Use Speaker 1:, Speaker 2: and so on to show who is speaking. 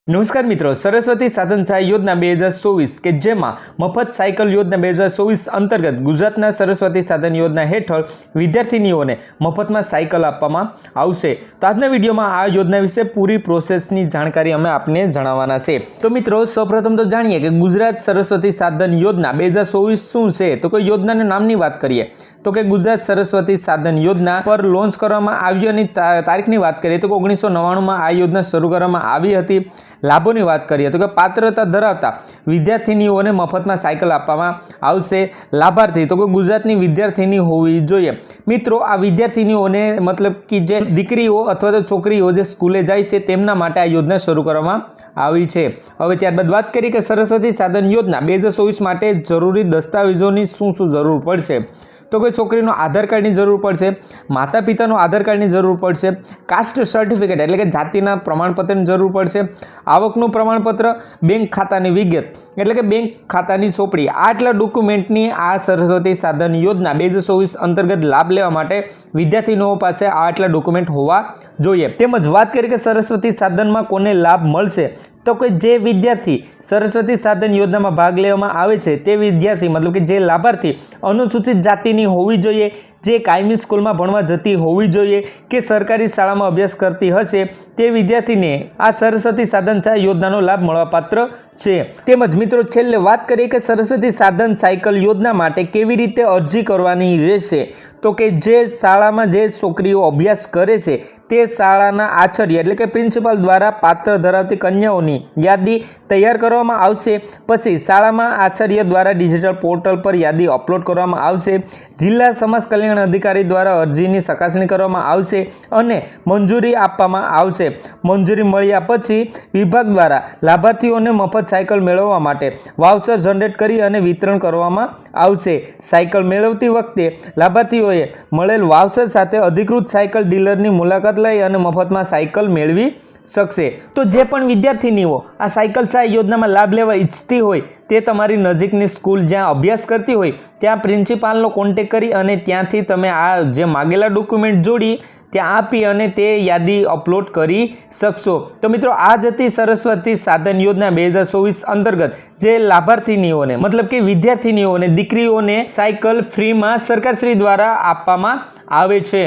Speaker 1: નમસ્કાર મિત્રો, સરસ્વતી સાધન સહાય યોજના 2024 કે જેમાં મફત સાયકલ યોજના 2024 અંતર્ગત ગુજરાતના સરસ્વતી સાધન યોજના હેઠળ વિદ્યાર્થીનીઓને મફતમાં સાયકલ આપવામાં આવશે। તો આજના વિડીયોમાં આ યોજના વિશે પૂરી પ્રોસેસની જાણકારી અમે આપને જણાવવાના છે। તો મિત્રો, સૌપ્રથમ તો જાણીએ કે ગુજરાત સરસ્વતી સાધન યોજના 2024 શું છે। તો કોઈ યોજનાના નામની વાત કરીએ તો કે ગુજરાત સરસ્વતી સાધન યોજના પર લોન્ચ કરવામાં આવ્યાની તારીખની વાત કરીએ તો 1999 આ યોજના શરૂ કરવામાં આવી હતી। લાભોની વાત કરીએ તો કે પાત્રતા ધરાવતા વિદ્યાર્થીનીઓને મફતમાં સાયકલ આપવામાં આવશે। લાભાર્થી તો કે ગુજરાતની વિદ્યાર્થીની હોવી જોઈએ। મિત્રો, આ વિદ્યાર્થીનીઓને મતલબ કે જે દીકરીઓ અથવા તો છોકરીઓ જે સ્કૂલે જાય છે તેમના માટે આ યોજના શરૂ કરવામાં આવી છે। હવે ત્યારબાદ વાત કરીએ કે સરસ્વતી સાધન યોજના 2024 માટે જરૂરી દસ્તાવેજોની શું જરૂર પડશે। તો કોઈ છોકરીનો આધાર કાર્ડની જરૂર પડશે, માતા પિતાનો આધાર કાર્ડની જરૂર પડશે, કાસ્ટ સર્ટિફિકેટ એટલે કે જાતિના પ્રમાણપત્રની જરૂર પડશે, આવકનું પ્રમાણપત્ર, બેંક ખાતાની વિગત એટલે કે બેંક ખાતાની ચોપડી। આટલા ડોક્યુમેન્ટની આ સરસ્વતી સાધન યોજના 2024 અંતર્ગત લાભ લેવા માટે વિદ્યાર્થીઓ પાસે આટલા ડોક્યુમેન્ટ હોવા જોઈએ। તેમજ વાત કરીએ કે સરસ્વતી સાધનમાં કોને લાભ મળશે તો કે જે વિદ્યાર્થી સરસ્વતી સાધન યોજનામાં ભાગ લેવામાં આવે છે તે વિદ્યાર્થી મતલબ કે જે લાભાર્થી અનુસૂચિત જાતિની હોવી જોઈએ, જે કાયમી સ્કૂલમાં ભણવા જતી હોવી જોઈએ કે સરકારી શાળામાં અભ્યાસ કરતી હશે તે વિદ્યાર્થીને આ સરસ્વતી સાધન સહાય યોજનાનો લાભ મળવાપાત્ર છે। તેમજ મિત્રો, છેલ્લે વાત કરીએ કે સરસ્વતી સાધન સાયકલ યોજના માટે કેવી રીતે અરજી કરવાની રહેશે તો કે જે શાળામાં જે છોકરીઓ અભ્યાસ કરે છે તે શાળાના આચાર્ય એટલે કે પ્રિન્સિપાલ દ્વારા પાત્ર ધરાવતી કન્યાઓની યાદી તૈયાર કરવામાં આવશે। પછી શાળામાં આચાર્ય દ્વારા ડિજિટલ પોર્ટલ પર યાદી અપલોડ કરવામાં આવશે। જિલ્લા સમાજ કલ્યાણ અધિકારી દ્વારા અરજીની ચકાસણી કરવામાં આવશે અને મંજૂરી આપવામાં આવશે। મંજૂરી મળ્યા પછી વિભાગ દ્વારા લાભાર્થીઓને મફત સાયકલ મેળવવા માટે વાઉચર જનરેટ કરી અને વિતરણ કરવામાં આવશે। સાયકલ મેળવતી વખતે લાભાર્થીઓએ મળેલ વાઉચર સાથે અધિકૃત સાયકલ ડીલરની મુલાકાત લઈ અને મફતમાં સાયકલ મેળવી શકશે। તો જે પણ વિદ્યાર્થીનીઓ આ સાયકલ સહાય યોજનામાં લાભ લેવા ઈચ્છતી હોય તે તમારી નજીકની સ્કૂલ જ્યાં અભ્યાસ કરતી હોય ત્યાં પ્રિન્સિપાલનો કોન્ટેક કરી અને ત્યાંથી તમે આ જે માગેલા ડોક્યુમેન્ટ જોડી ત્યાં આપી અને તે યાદી અપલોડ કરી શકશો। તો મિત્રો, આ જ હતી સરસ્વતી સાધન યોજના 2024 અંતર્ગત જે લાભાર્થીનીઓને મતલબ કે વિદ્યાર્થીનીઓને દીકરીઓને સાયકલ ફ્રીમાં સરકારશ્રી દ્વારા આપવામાં આવે છે।